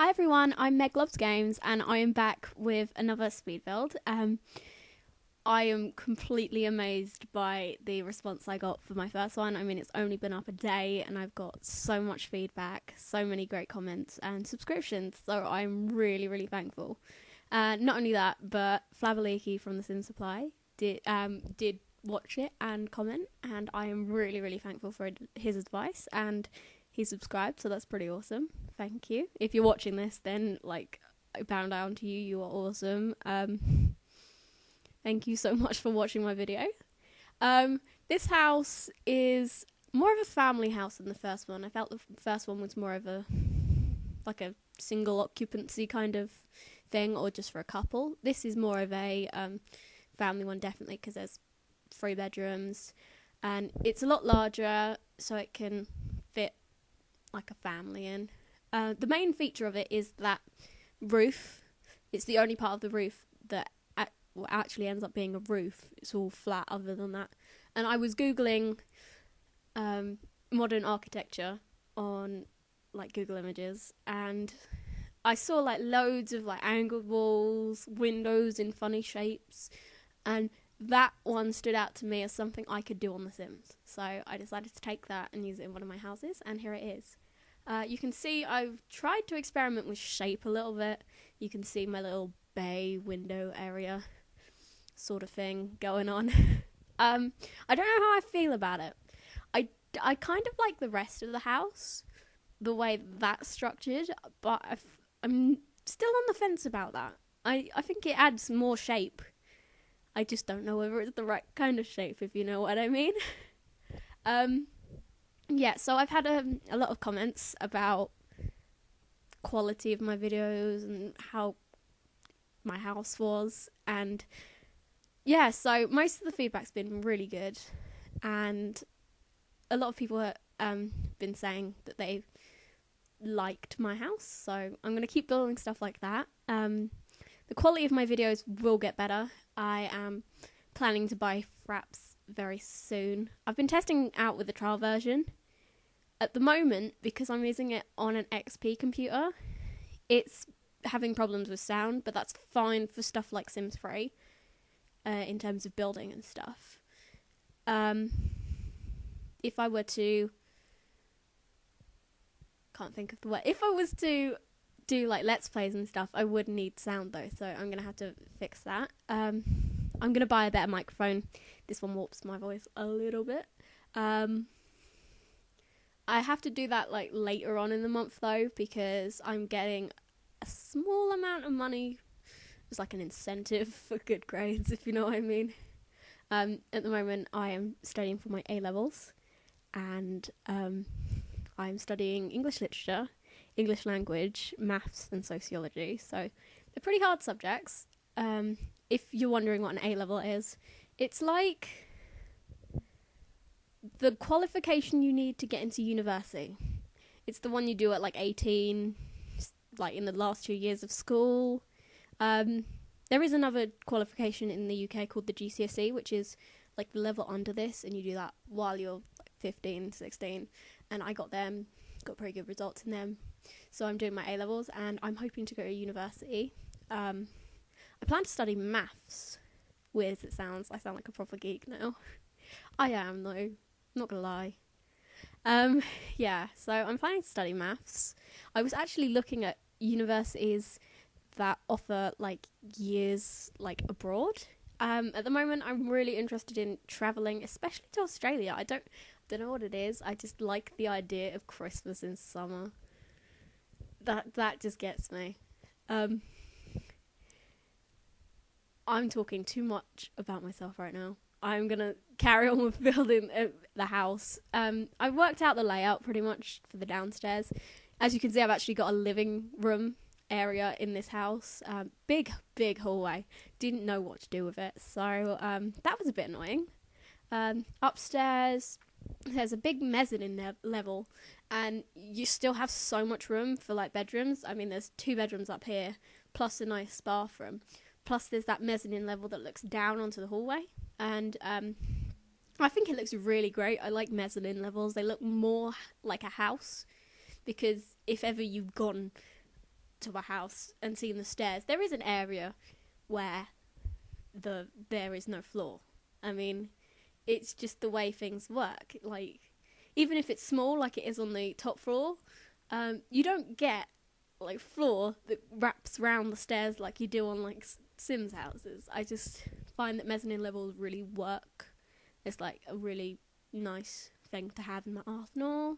Hi everyone, I'm Meg Loves Games and I am back with another speed build. I am completely amazed by the response I got for my first one. I mean, it's only been up a day and I've got so much feedback, so many great comments and subscriptions, so I'm really, really thankful. Not only that, but Flabaliki from the Sim Supply did watch it and comment, and I am really, really thankful for his advice, and he subscribed, so that's pretty awesome. Thank you. If you're watching this, then like, I bow down to you. You are awesome. Thank you so much for watching my video. This house is more of a family house than the first one. I felt the first one was more of a single occupancy kind of thing, or just for a couple. This is more of a family one, definitely, because there's 3 bedrooms and it's a lot larger, so it can fit like a family in. The main feature of it is that roof. It's the only part of the roof that actually ends up being a roof. It's all flat other than that. And I was googling modern architecture on like Google Images, and I saw like loads of like angled walls, windows in funny shapes, and that one stood out to me as something I could do on The Sims. So I decided to take that and use it in one of my houses, and here it is. You can see I've tried to experiment with shape a little bit. You can see my little bay window area sort of thing going on. I don't know how I feel about it. I kind of like the rest of the house, the way that's structured, but I'm still on the fence about that. I think it adds more shape. I just don't know whether it's the right kind of shape, if you know what I mean. Yeah, so I've had a lot of comments about quality of my videos and how my house was, and yeah, so most of the feedback's been really good, and a lot of people have been saying that they liked my house, so I'm going to keep building stuff like that. The quality of my videos will get better. I am planning to buy fraps very soon. I've been testing out with the trial version. At the moment, because I'm using it on an XP computer, it's having problems with sound, but that's fine for stuff like Sims 3, in terms of building and stuff. If I were to... can't think of the word. If I was to do like Let's Plays and stuff, I would need sound though, so I'm going to have to fix that. I'm going to buy a better microphone. This one warps my voice a little bit. I have to do that like later on in the month though, because I'm getting a small amount of money. It's like an incentive for good grades, if you know what I mean. At the moment I am studying for my A-levels, and I'm studying English literature, English language, maths and sociology, so they're pretty hard subjects. If you're wondering what an A-level is, it's like the qualification you need to get into university. It's the one you do at like 18, like in the last 2 years of school. There is another qualification in the UK called the GCSE, which is like the level under this, and you do that while you're like 15, 16, and I got pretty good results in them. So I'm doing my A-levels, and I'm hoping to go to university. I plan to study maths. Weird as it sounds, I sound like a proper geek now. I am though, not gonna lie. Yeah, so I'm planning to study maths. I was actually looking at universities that offer like years like abroad. At the moment I'm really interested in travelling, especially to Australia. I don't know what it is. I just like the idea of Christmas in summer. That just gets me. I'm talking too much about myself right now. I'm gonna carry on with building the house. I worked out the layout pretty much for the downstairs. As you can see, I've actually got a living room area in this house. Big hallway. Didn't know what to do with it, so that was a bit annoying. Upstairs, there's a big mezzanine level, and you still have so much room for like bedrooms. I mean, there's 2 bedrooms up here, plus a nice bathroom. Plus there's that mezzanine level that looks down onto the hallway, and I think it looks really great. I like mezzanine levels. They look more like a house, because if ever you've gone to a house and seen the stairs, there is an area where there is no floor. I mean, it's just the way things work. Like, even if it's small, like it is on the top floor, you don't get like floor that wraps around the stairs like you do on like Sims houses. I just find that mezzanine levels really work. It's like a really nice thing to have in my arsenal.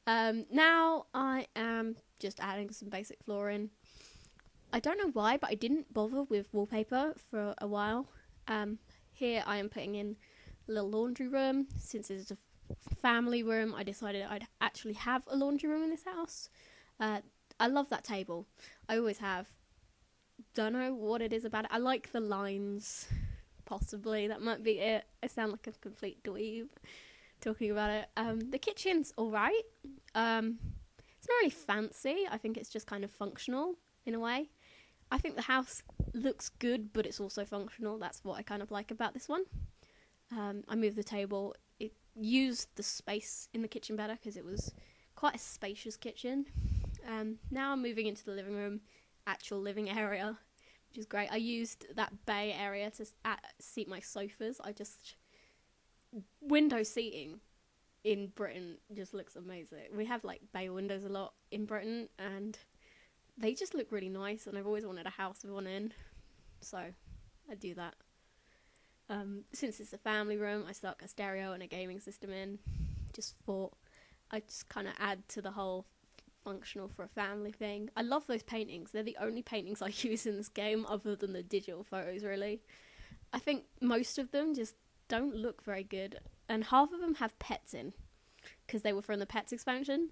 Now I am just adding some basic flooring. I don't know why, but I didn't bother with wallpaper for a while. Here I am putting in a little laundry room. Since it's a family room, I decided I'd actually have a laundry room in this house. I love that table. I always have. Don't know what it is about it. I like the lines, possibly. That might be it. I sound like a complete dweeb talking about it. The kitchen's alright. It's not really fancy. I think it's just kind of functional in a way. I think the house looks good, but it's also functional. That's what I kind of like about this one. I moved the table. It used the space in the kitchen better because it was quite a spacious kitchen. Now I'm moving into the living room, actual living area, which is great. I used that bay area to seat my sofas. Window seating in Britain just looks amazing. We have like bay windows a lot in Britain, and they just look really nice, and I've always wanted a house with one in, so I do that. Since it's a family room, I stuck a stereo and a gaming system in. Just thought I'd just kind of add to the whole functional for a family thing. I love those paintings. They're the only paintings I use in this game other than the digital photos, really. I think most of them just don't look very good, and half of them have pets in because they were from the Pets expansion.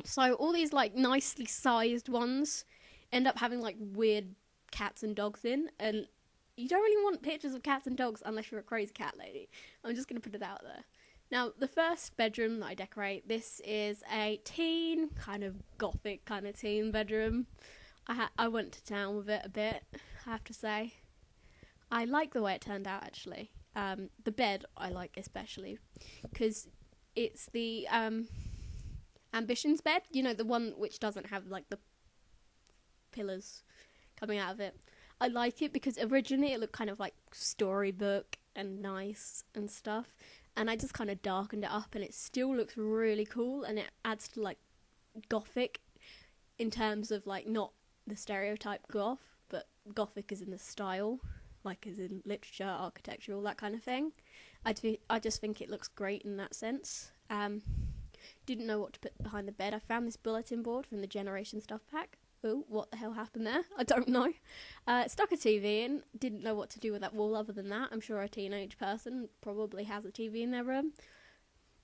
So all these like nicely sized ones end up having like weird cats and dogs in, and you don't really want pictures of cats and dogs unless you're a crazy cat lady. I'm just going to put it out there. Now, the first bedroom that I decorate, this is a teen, kind of gothic kind of teen bedroom. I went to town with it a bit, I have to say. I like the way it turned out, actually. The bed I like especially, because it's the Ambitions bed, you know, the one which doesn't have like the pillars coming out of it. I like it because originally it looked kind of like storybook and nice and stuff, and I just kind of darkened it up, and it still looks really cool, and it adds to like gothic in terms of like not the stereotype goth, but gothic as in the style, like as in literature, architecture, all that kind of thing. I just think it looks great in that sense. Didn't know what to put behind the bed. I found this bulletin board from the Generation Stuff Pack. Oh, what the hell happened there? I don't know. Stuck a TV in. Didn't know what to do with that wall other than that. I'm sure a teenage person probably has a TV in their room.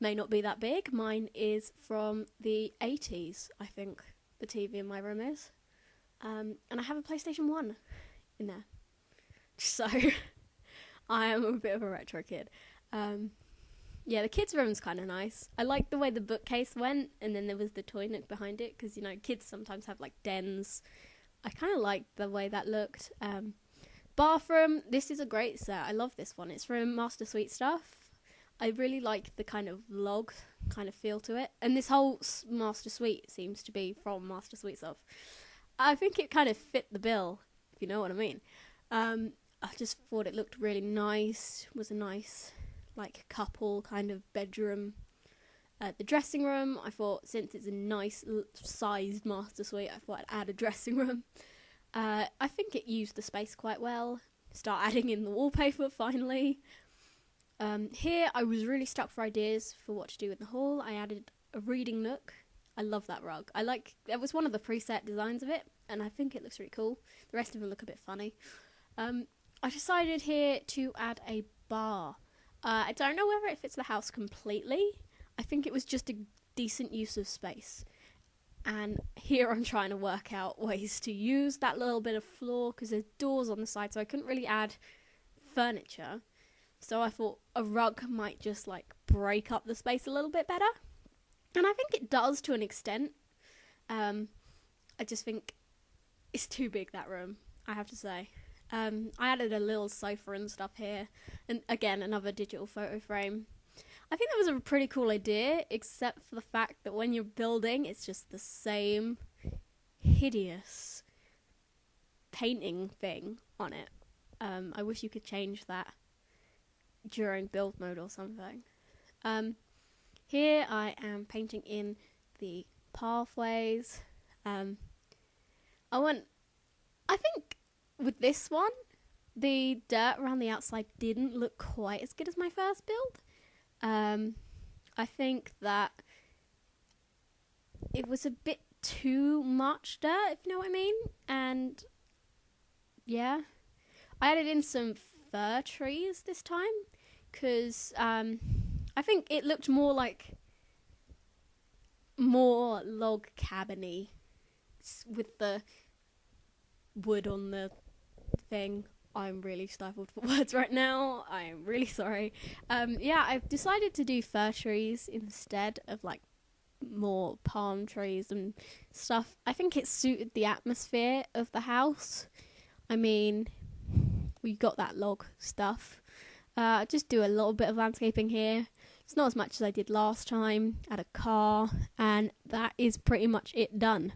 May not be that big. Mine is from the 80s, I think, the TV in my room is. And I have a PlayStation 1 in there. So, I am a bit of a retro kid. Yeah, the kids' room's kind of nice. I like the way the bookcase went, and then there was the toy nook behind it, because, you know, kids sometimes have, like, dens. I kind of like the way that looked. Bathroom, this is a great set. I love this one. It's from Master Suite Stuff. I really like the kind of log kind of feel to it. And this whole Master Suite seems to be from Master Suite Stuff. I think it kind of fit the bill, if you know what I mean. I just thought it looked really nice. It was a nice, like, couple kind of bedroom. The dressing room, I thought, since it's a nice sized master suite, I thought I'd add a dressing room. I think it used the space quite well. Start adding in the wallpaper, finally. Here, I was really stuck for ideas for what to do in the hall. I added a reading nook. I love that rug. It was one of the preset designs of it, and I think it looks really cool. The rest of them look a bit funny. I decided here to add a bar. I don't know whether it fits the house completely. I think it was just a decent use of space. And here I'm trying to work out ways to use that little bit of floor, because there's doors on the side, so I couldn't really add furniture. So I thought a rug might just like break up the space a little bit better. And I think it does to an extent. I just think it's too big, that room, I have to say. I added a little sofa and stuff here, and again, another digital photo frame. I think that was a pretty cool idea, except for the fact that when you're building, it's just the same hideous painting thing on it. I wish you could change that during build mode or something. Here I am painting in the pathways. I think with this one, the dirt around the outside didn't look quite as good as my first build. I think that it was a bit too much dirt, if you know what I mean. And yeah, I added in some fir trees this time because I think it looked more log cabin-y with the wood on the thing. I'm really stifled for words right now. I am really sorry. Yeah, I've decided to do fir trees instead of like more palm trees and stuff. I think it suited the atmosphere of the house. I mean, we got that log stuff. Just do a little bit of landscaping here. It's not as much as I did last time. Add a car, and that is pretty much it done.